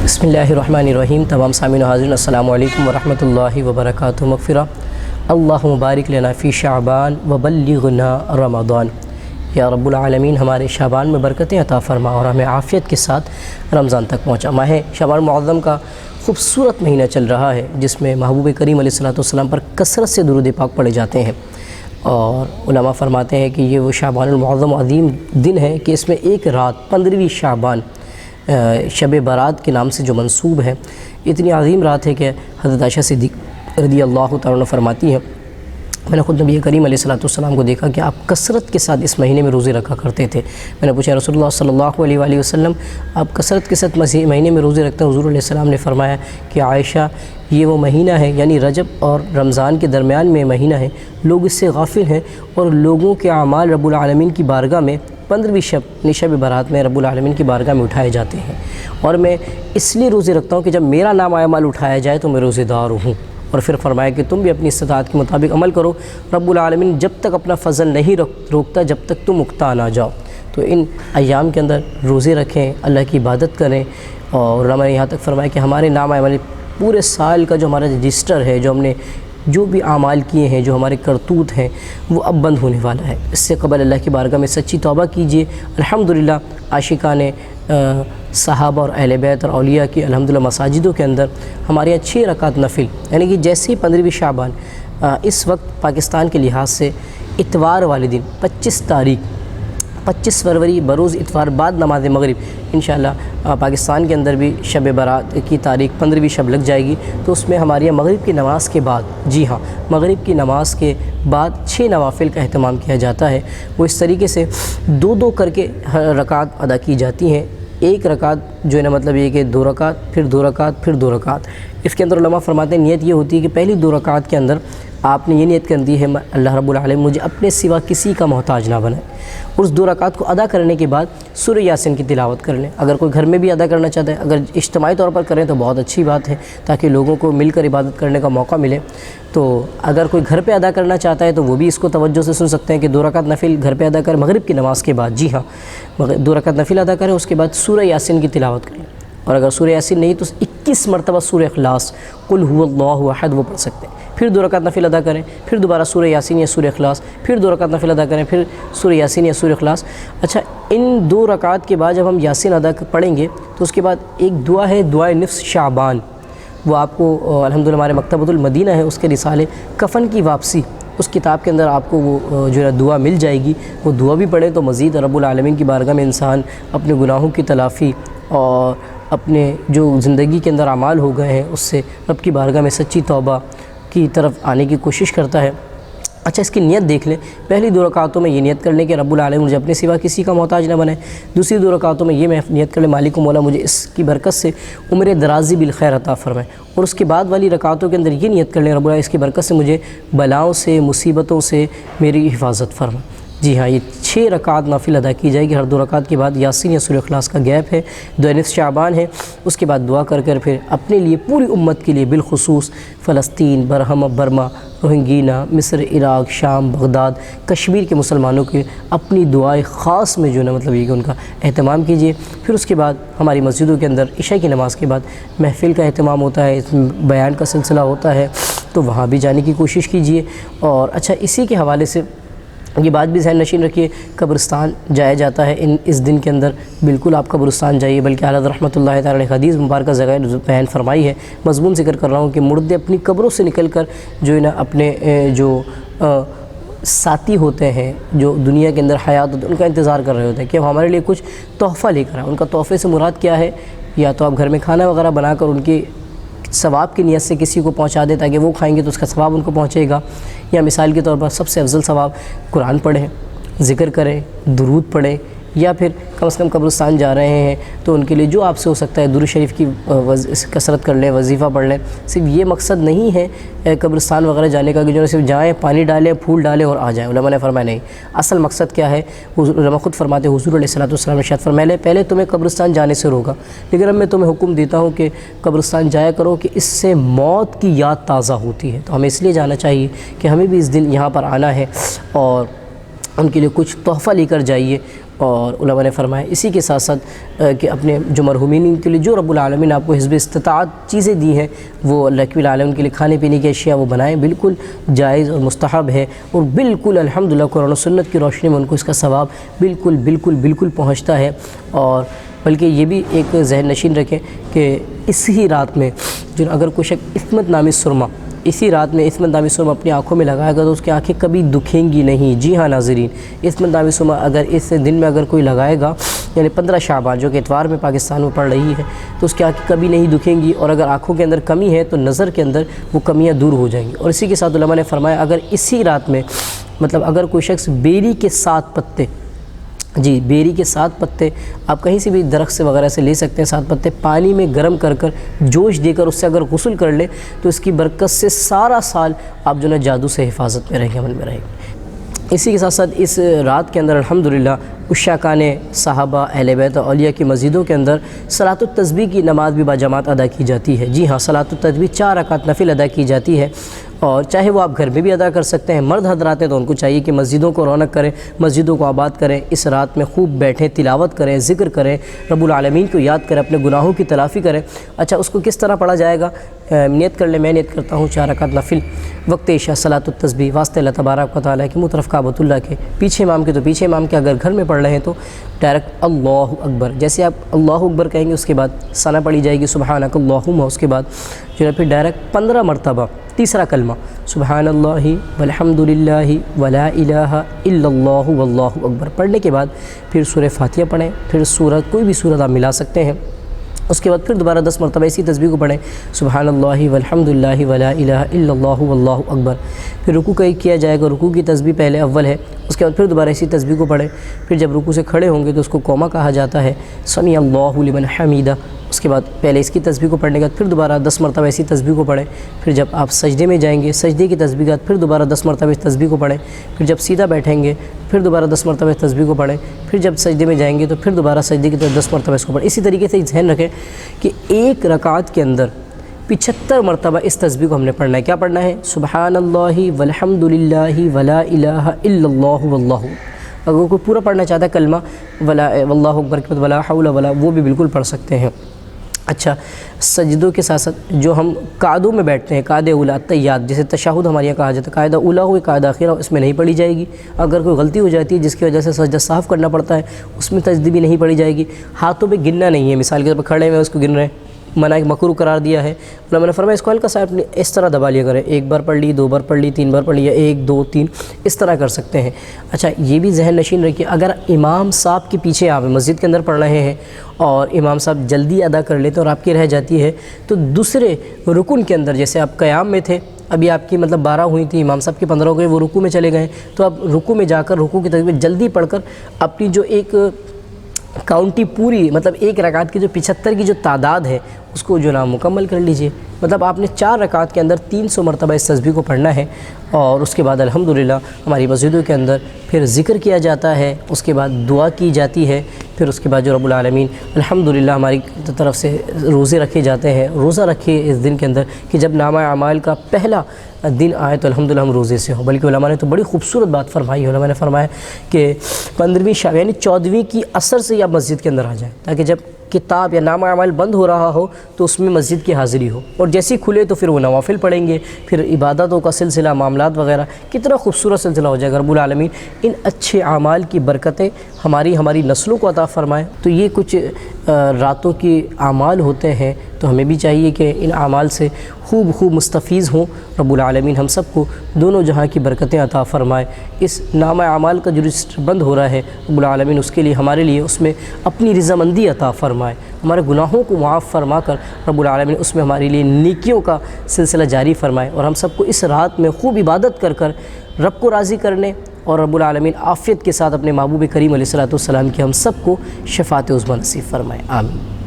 बिस्मिल्लाहिर्रहमानिर्रहीम। तमाम सामीन हाज़रीन अस्सलामु अलैकुम वरहमतुल्लाहि वबरकातुहू। मग़फ़िरा अल्लाहुम्मा बारिक लना फ़ी शाबान व बल्लिग़ना रमज़ान। या रब्बुल आलमीन, हमारे शाबान में बरकतें अता फ़रमा और हमें आफ़ियत के साथ रमज़ान तक पहुँचा। माह शाबान मुअज़्ज़म का खूबसूरत महीना चल रहा है, जिसमें महबूब करीम अलैहिस्सलाम पर कसरत से दुरूद पाक पढ़े जाते हैं। और उलमा फ़रमाते हैं कि ये वो शाबानुल मुअज़्ज़म अज़ीम दिन है कि इसमें एक रात 15वीं शाबान शब बारात के नाम से जो मंसूब है, इतनी अज़ीम रात है कि हज़रत आयशा सिद्दीक़ रज़ी अल्लाह तआला अन्हा फरमाती हैं, मैंने ख़ुद नबी करीम अलैहिस्सलाम को देखा कि आप कसरत के साथ इस महीने में रोज़े रखा करते थे। मैंने पूछा रसूलुल्लाह सल्लल्लाहु अलैहि वसल्लम, आप कसरत के साथ महीने में रोज़े रखते हैं? हुज़ूर अलैहिस्सलाम ने फरमाया कि आयशा, ये वो महीना है, यानी रजब और रमज़ान के दरमियान में महीना है, लोग इससे गाफिल हैं और लोगों के अमाल रब्बुल आलमीन की बारगाह में 15वीं शब बारात में रब्बुल आलमीन की बारगाह में उठाए जाते हैं। और मैं इसलिए रोज़े रखता हूँ कि जब मेरा नाम अमाल उठाया जाए तो मैं रोज़ेदार हूँ। और फिर फरमाया कि तुम भी अपनी इस्तिताअत के मुताबिक अमल करो, रब्बुल आलमीन जब तक अपना फ़ज़ल नहीं रोकता जब तक तुम मुक्ता ना जाओ। तो इन अय्याम के अंदर रोज़े रखें, अल्लाह की इबादत करें। और मैंने यहाँ तक फरमाया कि हमारे नाम अमाल पूरे साल का जो हमारा रजिस्टर है, जो हमने जो भी आमाल किए हैं, जो हमारे करतूत हैं, वो अब बंद होने वाला है। इससे कबल अल्लाह की बारगाह में सच्ची तौबा कीजिए। अल्हम्दुलिल्लाह आशिकाने सहाबा और अहले बैत और औलिया की अल्हम्दुलिल्लाह मसाजिदों के अंदर हमारे यहाँ 6 रकात नफिल, यानी कि जैसे ही 15वीं शाबान इस वक्त पाकिस्तान के लिहाज से इतवार वाले दिन 25 फरवरी बरोज़ इतवार बाद नमाज मगरिब इंशाअल्लाह पाकिस्तान के अंदर भी शब बारात की तारीख़ 15वीं शब लग जाएगी। तो उसमें हमारे यहाँ मगरिब की नमाज़ के बाद, जी हाँ, मगरिब की नमाज़ के बाद 6 नवाफिल का अहतमाम किया जाता है। वो इस तरीके से 2-2 करके हर रकात अदा की जाती हैं। एक रकात जो है ना, मतलब ये कि 2 रकात, फिर 2 रकात, फिर 2 रकात। इसके अंदर उलमा फरमाते हैं नियत ये होती है कि पहली 2 रकात के अंदर आपने ये नियत कर दी है, अल्लाह रब्बुल आलमीन मुझे अपने सिवा किसी का मोहताज ना बनाए। उस 2 रकात को अदा करने के बाद सूरह यासीन की तिलावत कर लें। अगर कोई घर में भी अदा करना चाहता है, अगर इज्तिमाई तौर पर करें तो बहुत अच्छी बात है, ताकि लोगों को मिलकर इबादत करने का मौका मिले। तो अगर कोई घर पे अदा करना चाहता है तो वो भी इसको तवज्जो से सुन सकते हैं कि 2 रकात नफिल घर पे अदा करें मगरिब की नमाज़ के बाद। जी हाँ, 2 रकात नफिल अदा करें, उसके बाद सूरह यासीन की तिलावत करें। और अगर सूरह यासीन नहीं तो 21 मरतबा सूरह इखलास, कुल हुवल्लाहु अहद, वो पढ़ सकते हैं। फिर 2 रकात नफिल अदा करें, फिर दोबारा सूरह यासीन या सूरह इखलास, फिर 2 रकात नफिल अदा करें, फिर सूरह यासीन या सूरह इखलास। अच्छा, इन 2 रकात के बाद जब हम यासीन अदा पढ़ेंगे तो उसके बाद एक दुआ है, दुआ निफ़्स शाबान। वो आपको अल्हम्दुलिल्लाह हमारे मकतबतुल मदीना है, उसके रिसाले कफ़न की वापसी, उस किताब के अंदर आपको वो जो है दुआ मिल जाएगी। वो दुआ भी पढ़ें तो मज़ीद रब्बुल आलमीन की बारगाह में इंसान अपने गुनाहों की तलाफ़ी और अपने जो ज़िंदगी के अंदर अमाल हो गए हैं उससे रब की बारगाह में सच्ची तौबा की तरफ आने की कोशिश करता है। अच्छा, इसकी नियत देख लें। पहली 2 रकातों में ये नियत कर लें कि रब्बुल आलमीन मुझे अपने सिवा किसी का मोहताज ना बनाए। दूसरी 2 रकातों में ये मैं नियत कर लें, मालिक मौला मुझे इसकी बरकत से उम्र दराज़ी बिल खैर अता फरमाए। और उसके बाद वाली रकातों के अंदर ये नियत कर लें, रब्बुल आलमीन इसकी बरकत से मुझे बलाओं से, मुसीबतों से मेरी हिफाजत फरमाए। जी हाँ, ये 6 रकात नाफिल अदा की जाएगी। हर 2 रकात के बाद यासीन या सूरह इखलास का गैप है, दुआ निफ़्स शाबान है। उसके बाद दुआ कर फिर अपने लिए, पूरी उम्मत के लिए, बिलखुसूस फ़लस्तीन, बर्मा, रोहिंग्या, मिस्र, इराक़, शाम, बगदाद, कश्मीर के मुसलमानों की अपनी दुआएं ख़ास में जो है ना, मतलब ये कि उनका एहतमाम कीजिए। फिर उसके बाद हमारी मस्जिदों के अंदर इशा की नमाज़ के बाद महफ़िल का एहतमाम होता है, बयान का सिलसिला होता है, तो वहाँ भी जाने की कोशिश कीजिए। और अच्छा, इसी के हवाले से ये बात भी ज़हन नशीन रखिए, कब्रिस्तान जाया जाता है इस दिन के अंदर। बिल्कुल आप कब्रिस्तान जाइए, बल्कि आला हज़रत रहमतुल्लाहि तआला अलैह हदीस मुबारक ज़गैर बयान फरमाई है। मज़मून ज़िक्र कर रहा हूँ कि मुर्दे अपनी कब्रों से निकल कर जो है ना, अपने जो साथी होते हैं, जो दुनिया के अंदर हयात होते हैं, उनका इंतज़ार कर रहे होते हैं कि हमारे लिए कुछ तोहफ़ा लेकर आए। उनका तोहफ़े से मुराद क्या है? या तो आप घर में खाना वगैरह बनाकर उनकी सवाब की नियत से किसी को पहुंचा दे, ताकि वो खाएंगे तो उसका सवाब उनको पहुंचेगा। या मिसाल के तौर पर सबसे अफजल सवाब कुरान पढ़ें, ज़िक्र करें, दुरूद पढ़ें, या फिर कम से कम कब्रिस्तान जा रहे हैं तो उनके लिए जो आपसे हो सकता है दुरूद शरीफ की कसरत कर लें, वजीफ़ा पढ़ लें। सिर्फ ये मकसद नहीं है कब्रिस्तान वगैरह जाने का कि जो सिर्फ जाएँ, पानी डालें, फूल डालें और आ जाएँ। उलमा ने फरमाया नहीं, असल मकसद क्या है? उलमा खुद फरमाते हैं, हुज़ूर अलैहिस्सलाम ने शायद फरमाया पहले तुम्हें कब्रिस्तान जाने से रोका, लेकिन अब मैं तुम्हें हुक्म देता हूँ कि कब्रिस्तान जाया करो, कि इससे मौत की याद ताज़ा होती है। तो हमें इसलिए जाना चाहिए कि हमें भी इस दिन यहाँ पर आना है और उनके लिए कुछ तोहफ़ा लेकर जाइए। اور علماء نے فرمایا اسی کے ساتھ ساتھ کہ اپنے جو مرحومین کے لیے جو رب العالمین آپ کو حسب استطاعت چیزیں دی ہیں وہ اللہ کے العالمین کے لیے کھانے پینے کی اشیاء وہ بنائیں، بالکل جائز اور مستحب ہے، اور بالکل الحمدللہ قرآن و سنت کی روشنی میں ان کو اس کا ثواب بالکل بالکل بالکل پہنچتا ہے۔ اور بلکہ یہ بھی ایک ذہن نشین رکھیں کہ اسی رات میں جو اگر کوئی شخص عصمت نامی سرما اسی رات میں عصمت نامی سرما اپنی آنکھوں میں لگائے گا تو اس کی آنکھیں کبھی دکھیں گی نہیں۔ جی ہاں ناظرین، عصمت نامی سرما اگر اس دن میں اگر کوئی لگائے گا، یعنی 15 شعبان جو کہ اتوار میں پاکستان میں پڑ رہی ہے، تو اس کی آنکھیں کبھی نہیں دکھیں گی، اور اگر آنکھوں کے اندر کمی ہے تو نظر کے اندر وہ کمیاں دور ہو جائیں گی۔ اور اسی کے ساتھ علماء نے فرمایا اگر اسی رات میں مطلب اگر کوئی شخص بیری کے 7 پتے، جی بیری کے 7 پتے آپ کہیں سے بھی درخت سے وغیرہ سے لے سکتے ہیں، 7 پتے پانی میں گرم کر کر جوش دے کر اس سے اگر غسل کر لیں تو اس کی برکت سے سارا سال آپ جو ہے جادو سے حفاظت میں رہیں گے، امن میں رہیں گے۔ اسی کے ساتھ ساتھ اس رات کے اندر الحمدللہ عشاقان صحابہ اہل بیت اولیاء کی مسجدوں کے اندر صلاۃ التسبیح کی نماز بھی باجماعت ادا کی جاتی ہے۔ جی ہاں، صلاۃ التسبیح 4 رکعت نفل ادا کی جاتی ہے، اور چاہے وہ آپ گھر میں بھی ادا کر سکتے ہیں۔ مرد حضرات ہیں تو ان کو چاہیے کہ مسجدوں کو رونق کریں، مسجدوں کو آباد کریں، اس رات میں خوب بیٹھیں، تلاوت کریں، ذکر کریں، رب العالمین کو یاد کریں، اپنے گناہوں کی تلافی کریں۔ اچھا، اس کو کس طرح پڑھا جائے گا؟ نیت کر لیں، میں نیت کرتا ہوں 4 رکعت نفل وقت عشاء صلاۃ التسبیح واسطے اللہ تبارک و تعالیٰ کی، مطرف کعبۃ اللہ کے، پیچھے امام کے تو پیچھے امام کے، اگر گھر میں پڑھ رہے ہیں تو ڈائریکٹ اللہ اکبر، جیسے آپ اللہ اکبر کہیں گے اس کے بعد ثنا پڑھی جائے گی سبحانک اللہم، اس کے بعد جو ہے پھر ڈائریکٹ 15 مرتبہ تیسرا کلمہ سبحان اللہ والحمد للہ ولا الہ الا اللہ واللہ اکبر پڑھنے کے بعد پھر سورہ فاتحہ پڑھیں، پھر سورت کوئی بھی سورت آپ ملا سکتے ہیں، اس کے بعد پھر دوبارہ 10 مرتبہ اسی تسبیح کو پڑھیں سبحان اللہ والحمد للہ ولا الہ الا اللہ واللہ اکبر، پھر رکوع کا کیا جائے گا، رکوع کی تسبیح پہلے اول ہے، اس کے بعد پھر دوبارہ اسی تسبیح کو پڑھیں، پھر جب رکوع سے کھڑے ہوں گے تو اس کو قومہ کہا جاتا ہے، سمیع اللہ لمن حمیدہ، اس کے بعد پہلے اس کی تسبیح کو پڑھنے کے بعد پھر دوبارہ 10 مرتبہ اسی تسبیح کو پڑھیں، پھر جب آپ سجدے میں جائیں گے سجدے کی تسبیح کے بعد پھر دوبارہ 10 مرتبہ اس تسبیح کو پڑھیں، پھر جب سیدھا بیٹھیں گے پھر دوبارہ 10 مرتبہ اس تسبیح کو پڑھیں، پھر جب سجدے میں جائیں گے تو پھر دوبارہ سجدے کی طرف 10 مرتبہ اس کو پڑھیں۔ اسی طریقے سے ذہن رکھیں کہ ایک رکعت کے اندر 75 مرتبہ اس تسبیح کو ہم نے پڑھنا ہے۔ کیا پڑھنا ہے؟ سبحان اللہ والحمد للہ ولا الہ الا اللہ واللہ، اگر کوئی پورا پڑھنا چاہتا ہے کلمہ ولا واللہ اکبر کے بعد ولا حول ولا، وہ بھی بالکل پڑھ سکتے ہیں۔ اچھا، سجدوں کے ساتھ ساتھ جو ہم قعدوں میں بیٹھتے ہیں، قعدہ اولیٰ تحیات جسے تشہد ہمارے یہاں کہا جاتا ہے، قاعدہ اولیٰ ہو قاعدہ اخیرہ اس میں نہیں پڑھی جائے گی، اگر کوئی غلطی ہو جاتی ہے جس کی وجہ سے سجدہ صاف کرنا پڑتا ہے اس میں تسبیح بھی نہیں پڑھی جائے گی۔ ہاتھوں پہ گننا نہیں ہے، مثال کے طور پر کھڑے ہوئے اس کو گن رہے ہیں، منع مکروہ قرار دیا ہے، علماء نے فرمایا اس کو ہلکا سا اس طرح دبا لیا کریں، 1 بار پڑھ لی، 2 بار پڑھ لی، 3 بار پڑھ لی، یا 1 2 3 اس طرح کر سکتے ہیں۔ اچھا، یہ بھی ذہن نشین رکھیے اگر امام صاحب کے پیچھے آپ مسجد کے اندر پڑھ رہے ہیں اور امام صاحب جلدی ادا کر لیتے ہیں اور آپ کی رہ جاتی ہے تو دوسرے رکن کے اندر، جیسے آپ قیام میں تھے، ابھی آپ کی مطلب 12 ہوئی تھی، امام صاحب کی 15 ہو گئے، وہ رکوع میں چلے گئے، تو آپ رکوع میں جا کر رکوع کی تسبیح جلدی پڑھ کر اپنی جو ایک کاؤنٹی پوری مطلب ایک رکعت کی جو 75 کی جو تعداد ہے اس کو جو نام مکمل کر لیجئے۔ مطلب آپ نے 4 رکعت کے اندر 300 مرتبہ اس تسبیح کو پڑھنا ہے، اور اس کے بعد الحمدللہ ہماری مسجدوں کے اندر پھر ذکر کیا جاتا ہے، اس کے بعد دعا کی جاتی ہے، پھر اس کے بعد جو رب العالمین الحمدللہ ہماری طرف سے روزے رکھے جاتے ہیں، روزہ رکھے اس دن کے اندر کہ جب نامہ اعمال کا پہلا دن آئے تو الحمدللہ ہم روزے سے ہوں۔ بلکہ علماء نے تو بڑی خوبصورت بات فرمائی ہے، علماء نے فرمایا کہ 15ویں شب یعنی 14ویں کی عصر سے آپ مسجد کے اندر آ جائیں، تاکہ جب کتاب یا نامہ اعمال بند ہو رہا ہو تو اس میں مسجد کی حاضری ہو، اور جیسے ہی کھلے تو پھر وہ نوافل پڑھیں گے، پھر عبادتوں کا سلسلہ، معاملات وغیرہ، کتنا خوبصورت سلسلہ ہو جائے گا۔ رب العالمین ان اچھے اعمال کی برکتیں ہماری نسلوں کو عطا فرمائے۔ تو یہ کچھ راتوں کی اعمال ہوتے ہیں، تو ہمیں بھی چاہیے کہ ان اعمال سے خوب مستفیض ہوں۔ رب العالمین ہم سب کو دونوں جہاں کی برکتیں عطا فرمائے۔ اس نامہ اعمال کا جو رجسٹر بند ہو رہا ہے، رب العالمین اس کے لیے ہمارے لیے اس میں اپنی رضامندی عطا فرمائے، ہمارے گناہوں کو معاف فرما کر رب العالمین اس میں ہمارے لیے نیکیوں کا سلسلہ جاری فرمائے، اور ہم سب کو اس رات میں خوب عبادت کر کر رب کو راضی کرنے اور رب العالمین عافیت کے ساتھ اپنے محبوب کریم علیہ الصلوۃ والسلام کی ہم سب کو شفاعت عظمیٰ نصیب فرمائے، آمین۔